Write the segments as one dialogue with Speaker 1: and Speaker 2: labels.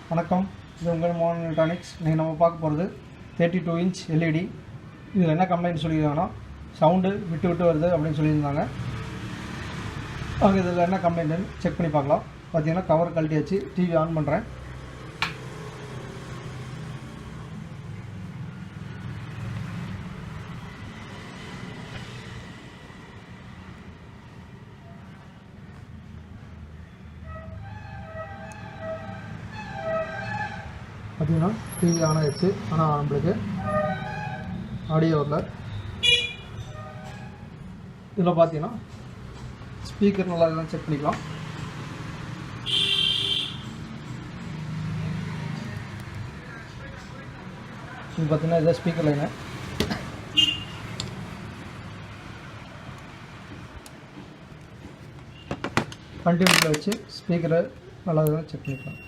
Speaker 1: வணக்கம், இது உங்கள் மோகன் எலக்ட்ரானிக்ஸ். இன்றைக்கி நம்ம பார்க்க போகிறது 32 இன்ச் எல்இடி. இதில் என்ன கம்ப்ளைண்ட் சொல்லியிருக்காங்கன்னா, சவுண்டு விட்டு விட்டு வருது அப்படின்னு சொல்லியிருந்தாங்க. அவங்க இதில் என்ன கம்ப்ளைண்ட்டுன்னு செக் பண்ணி பார்க்கலாம். பார்த்தீங்கன்னா கவர் கழட்டியாச்சு, டிவி ஆன் பண்ணுறேன். பார்த்தீங்கன்னா டிவி ஆன் ஆகிடுச்சு, ஆனால் நம்மளுக்கு ஆடியோ வரல. இதில் பார்த்தீங்கன்னா ஸ்பீக்கர் நல்லா இதெல்லாம் செக் பண்ணிக்கலாம். இது பார்த்தீங்கன்னா இதான் ஸ்பீக்கர் லைனு. கண்டினியூட்டில் வச்சு ஸ்பீக்கரை நல்லா இதெல்லாம் செக் பண்ணிக்கலாம்.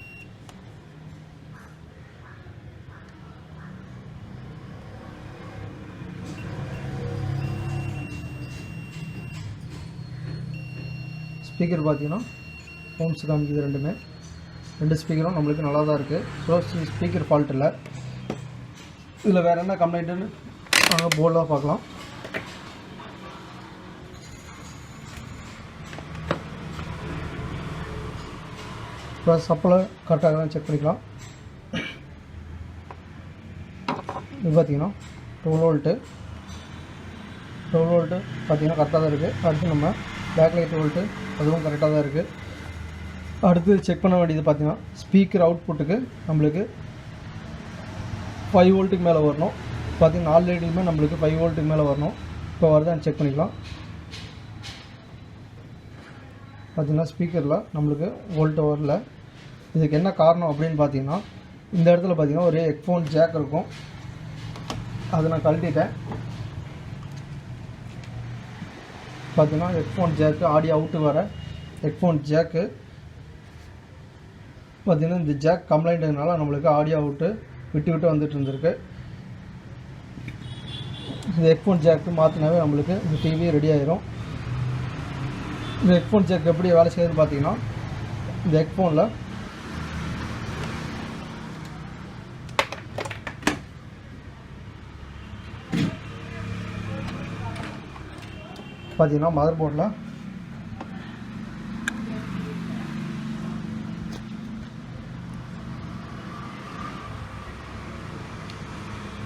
Speaker 1: ஸ்பீக்கர் பார்த்தீங்கன்னா ஹோம்ஸ் காமிக்குது. ரெண்டு ஸ்பீக்கரும் நம்மளுக்கு நல்லா தான் இருக்குது. ஸோ ஸ்பீக்கர் ஃபால்ட் இல்லை. இதில் வேறு என்ன கம்ப்ளைண்ட்டுன்னு நாங்கள் போர்டாக பார்க்கலாம். இப்போ சப்ளை கரெக்டாக தான் செக் பண்ணிக்கலாம். இது பார்த்தீங்கன்னா 12 வோல்ட்டு பார்த்தீங்கன்னா கரெக்டாக தான் இருக்குது. அடுத்து நம்ம பேக் லைட் வோல்ட்டு அதுவும் கரெக்டாக தான் இருக்குது. அடுத்து செக் பண்ண வேண்டியது பார்த்தீங்கன்னா ஸ்பீக்கர் அவுட்புட்டுக்கு நம்மளுக்கு 5 வோல்ட்டுக்கு மேலே வரணும். பார்த்தீங்கன்னா 4 லைட்டுமே நம்மளுக்கு 5 வோல்ட்டுக்கு மேலே வரணும். இப்போ வருதான்னு செக் பண்ணிக்கலாம். பார்த்தீங்கன்னா ஸ்பீக்கரில் நம்மளுக்கு வோல்ட்டு வரல. இதுக்கு என்ன காரணம் அப்படின்னு பார்த்தீங்கன்னா, இந்த இடத்துல பார்த்தீங்கன்னா ஒரு ஹெட்ஃபோன் ஜாக் இருக்கும். அதை நான் கழட்டிட்டேன். பார்த்தீங்கன்னா ஹெட்ஃபோன் ஜாக்கு, ஆடியோ அவுட்டு வர ஹெட்ஃபோன் ஜாக்கு பார்த்தீங்கன்னா இந்த ஜாக் கம்ப்ளைண்ட்டுனால நம்மளுக்கு ஆடியோ அவுட்டு விட்டு விட்டு வந்துட்டு இருந்திருக்கு. இந்த ஹெட்ஃபோன் ஜாக்கு மாற்றினாவே நம்மளுக்கு இந்த டிவி ரெடி ஆயிரும். இந்த ஹெட்ஃபோன் ஜாக் எப்படி வேலை செய்யுதுன்னு பார்த்தீங்கன்னா, இந்த ஹெட்ஃபோனில் பார்த்தீங்கன்னா மதர் போர்டில்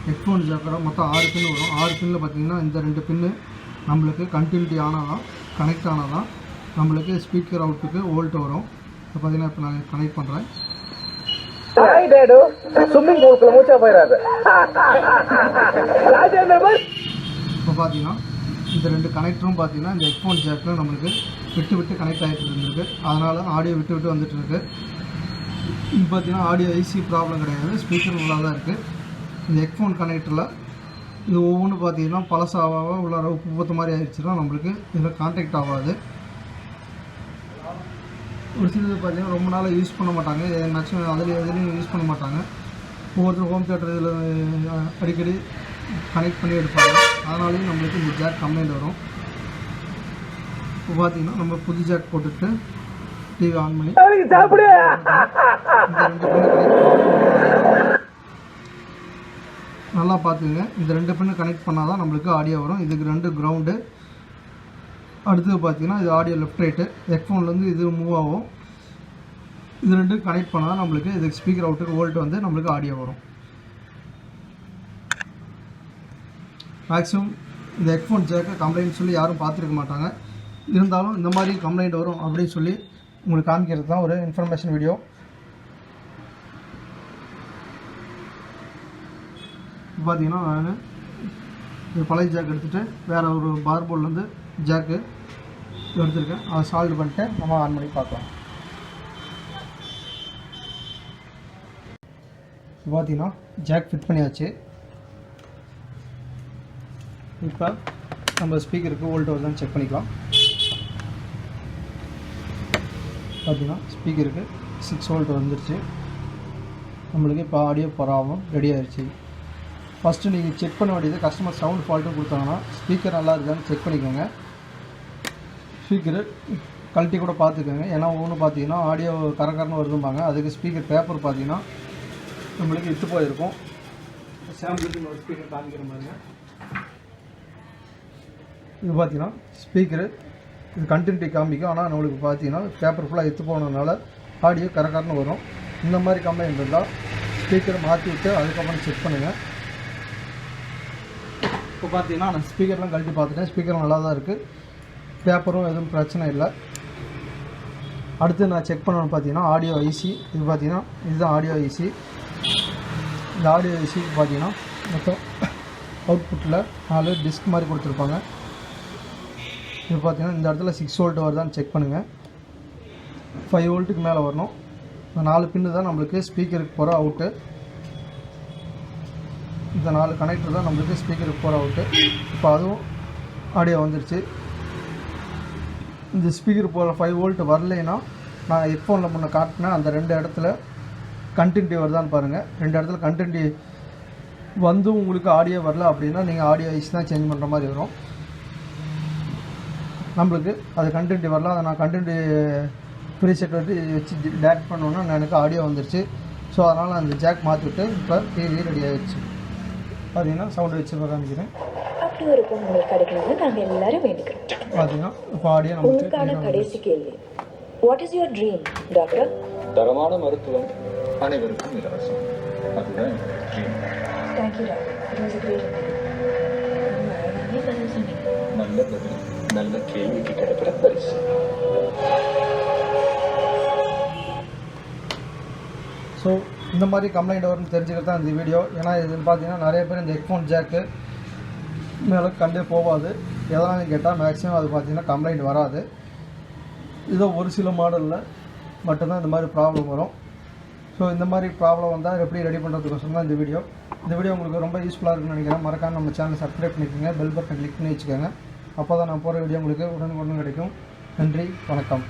Speaker 1: ஹெட்ஃபோன் ஜாக்கோட மொத்தம் 6 பின் வரும். 6 பின்னில் பார்த்தீங்கன்னா இந்த 2 பின்னு நம்மளுக்கு கண்டினியூட்டி ஆனால் கனெக்ட் ஆனால் தான் நம்மளுக்கு ஸ்பீக்கர் அவுட்டுக்கு வோல்ட் வரும். இப்போ பார்த்தீங்கன்னா இப்போ நான் கனெக்ட் பண்ணுறேன். இப்போ பார்த்தீங்கன்னா இந்த 2 கனெக்டரும் பார்த்தீங்கன்னா இந்த ஹெட்ஃபோன் ஜாக்கில் நம்மளுக்கு விட்டு விட்டு கனெக்ட் ஆகிட்டு இருந்திருக்கு. அதனால் ஆடியோ விட்டு விட்டு வந்துட்டு இருக்கு. இது பார்த்தீங்கன்னா ஆடியோ ஐசி ப்ராப்ளம் கிடையாது, ஸ்பீக்கர் நல்லா தான் இருக்குது. இந்த ஹெட்ஃபோன் கனெக்டரில் இது ஒவ்வொன்று பார்த்தீங்கன்னா பழசாக உள்ளார உப்பு பூத்த மாதிரி ஆகிடுச்சுன்னா நம்மளுக்கு இதில் கான்டாக்ட் ஆகாது. ஒரு சிலது பார்த்தீங்கன்னா ரொம்ப நாளாக யூஸ் பண்ண மாட்டாங்க. மேக்ஸிமம் எதுலேயும் யூஸ் பண்ண மாட்டாங்க. ஒவ்வொருத்தர் ஹோம் தியேட்டர் இதில் அடிக்கடி கனெக்ட் பண்ணி எடுப்பாங்க. அதனாலேயும் நம்மளுக்கு இந்த ஜாக் கம்ப்ளைண்ட் வரும். இப்போ பார்த்தீங்கன்னா நம்ம புது ஜாக் போட்டுட்டு டிவி ஆன் பண்ணி நல்லா பார்த்துங்க. இந்த 2 பின்னு கனெக்ட் பண்ணால் தான் நம்மளுக்கு ஆடியோ வரும். இதுக்கு 2 கிரவுண்டு. அடுத்தது பார்த்தீங்கன்னா இது ஆடியோ லெஃப்ட் ரைட்டு. ஹெட்ஃபோன்லேருந்து இது மூவ் ஆகும். இது 2 கனெக்ட் பண்ணால் தான் நம்மளுக்கு இதுக்கு ஸ்பீக்கர் அவுட்டுக்கு வோல்ட் வந்து நம்மளுக்கு ஆடியோ வரும். மேக்ஸிமம் இந்த ஹெட்ஃபோன் ஜாக்கை கம்ப்ளைண்ட் சொல்லி யாரும் பார்த்துருக்க மாட்டாங்க. இருந்தாலும் இந்த மாதிரி கம்ப்ளைண்ட் வரும் அப்படின்னு சொல்லி உங்களுக்கு காமிக்கிறது தான் ஒரு இன்ஃபர்மேஷன் வீடியோ. பார்த்தீங்கன்னா நான் இது பழைய ஜாக் எடுத்துகிட்டு வேறு ஒரு பார்போர்ட்லேருந்து ஜாக்கு எடுத்துருக்கேன். அதை சால்வ் பண்ணிட்டு நம்ம ஆன் பண்ணி பார்க்கலாம். பார்த்தீங்கன்னா ஜாக் ஃபிட் பண்ணியாச்சு. இப்போ நம்ம ஸ்பீக்கருக்கு வோல்ட் வருதான்னு செக் பண்ணிக்கலாம். பார்த்தீங்கன்னா ஸ்பீக்கருக்கு 6 வோல்ட் வந்துருச்சு. நம்மளுக்கு இப்போ ஆடியோ பராமம் ரெடி ஆயிடுச்சு. ஃபஸ்ட்டு நீங்கள் செக் பண்ண வேண்டியது கஸ்டமர் சவுண்ட் ஃபால்ட்டும் கொடுத்தாங்கன்னா ஸ்பீக்கர் நல்லா இருக்கான்னு செக் பண்ணிக்கோங்க. ஸ்பீக்கரு கழட்டி கூட பார்த்துக்கோங்க. ஏன்னா ஒன்று பார்த்தீங்கன்னா ஆடியோ கரகரன்னு வருதும்பாங்க, அதுக்கு ஸ்பீக்கர் பேப்பர் பார்த்தீங்கன்னா நம்மளுக்கு இட்டு போயிருக்கும். சாம்பிளுக்கு ஒரு ஸ்பீக்கர் காமிக்கிற மாதிரிங்க. இது பார்த்தீங்கன்னா ஸ்பீக்கரு இது கண்டினியூட்டி காமிக்கும், ஆனால் நம்மளுக்கு பார்த்தீங்கன்னா பேப்பர் ஃபுல்லாக எடுத்து போனதுனால ஆடியோ கரகரன்னு வரும். இந்த மாதிரி கம்ப்ளைண்ட் இருந்தால் ஸ்பீக்கரை மாற்றி விட்டு அதுக்கப்புறம் செக் பண்ணுங்கள். இப்போ பார்த்தீங்கன்னா நான் ஸ்பீக்கர்லாம் கழட்டி பார்த்துட்டேன், ஸ்பீக்கரும் நல்லா தான் இருக்குது, பேப்பரும் எதுவும் பிரச்சனை இல்லை. அடுத்து நான் செக் பண்ணணும்னு பார்த்தீங்கன்னா ஆடியோ ஐசி. இது பார்த்தீங்கன்னா இதுதான் ஆடியோ ஐசி. இந்த ஆடியோ ஐசிக்கு பார்த்தீங்கன்னா மொத்தம் அவுட்புட்டில் 4 டிஸ்க் மாதிரி கொடுத்துருப்பாங்க. இது பார்த்தீங்கன்னா இந்த இடத்துல 6 வோல்ட் வருதான்னு செக் பண்ணுங்கள். 5 வோல்ட்டுக்கு மேலே வரணும். இந்த 4 பின்னு தான் நம்மளுக்கு ஸ்பீக்கருக்கு போகிற அவுட்டு. இந்த 4 கனெக்டர் தான் நம்மளுக்கு ஸ்பீக்கருக்கு போகிற அவுட்டு. இப்போ அதுவும் ஆடியோ வந்துருச்சு. இந்த ஸ்பீக்கர் போகிற 5 வோல்ட் வரலைன்னா நான் ஹெட்ஃபோனில் முன்ன காட்டினேன் அந்த 2 இடத்துல கண்டினியூட்டி வருதான்னு பாருங்கள். 2 இடத்துல கண்டினியூட்டி வந்தும் உங்களுக்கு ஆடியோ வரல அப்படின்னா நீங்கள் ஆடியோ ஐசி தான் சேஞ்ச் பண்ணுற மாதிரி வரும். நம்மளுக்கு அது கண்டினியூட்டி வரல, அதை நான் கண்டினியூட்டி ப்ரீசெட் வச்சு டேரக்ட் பண்ணோன்னா எனக்கு ஆடியோ வந்துருச்சு. ஸோ அதனால் அந்த ஜாக் மாற்றிவிட்டு இப்போ டிவி ரெடி ஆகிடுச்சு. பார்த்தீங்கன்னா சவுண்டு வச்சு காமிக்கிறேன்.
Speaker 2: அப்படி ஒரு பொங்கல் கிடைக்கணும்னு நாங்கள் எல்லாரும் வேண்டிக்கிறோம்.
Speaker 1: பார்த்தீங்கன்னா இப்போ ஆடியோ
Speaker 2: உங்களுக்கான கடைசி கேள்வி, what is your dream doctor?
Speaker 3: தரமான மருத்துவம் அனைவருக்கும் இலவசம். அதுதான் dream.
Speaker 2: Thank you doctor, it was a great interview.
Speaker 3: நல்ல பதில், நல்ல கேள்விக்கு கிடைக்கிற பரிசு.
Speaker 1: ஸோ இந்த மாதிரி கம்ப்ளைண்ட் வரும்னு தெரிஞ்சுக்கிட்டு தான் இந்த வீடியோ. ஏன்னா இதுன்னு பார்த்தீங்கன்னா நிறைய பேர் இந்த ஹெட்ஃபோன் ஜாக்கு மேலே கண்டே போகாது. எதனாலும் கேட்டால் மேக்ஸிமம் அது பார்த்தீங்கன்னா கம்ப்ளைண்ட் வராது. இதோ ஒரு சில மாடலில் மட்டும்தான் இந்த மாதிரி ப்ராப்ளம் வரும். ஸோ இந்த மாதிரி ப்ராப்ளம் வந்தால் எப்படி ரெடி பண்ணுறதுக்கோசரம் தான் இந்த வீடியோ. இந்த வீடியோ உங்களுக்கு ரொம்ப யூஸ்ஃபுல்லாக இருக்குன்னு நினைக்கிறேன். மறக்காம நம்ம சேனலை சப்ஸ்கிரைப் பண்ணிக்கோங்க, பெல் பட்டன் கிளிக் பண்ணி வச்சுக்கோங்க. அப்போ தான் நான் போகிற வீடியோ உங்களுக்கு உடனுக்குடன் கிடைக்கும். நன்றி, வணக்கம்.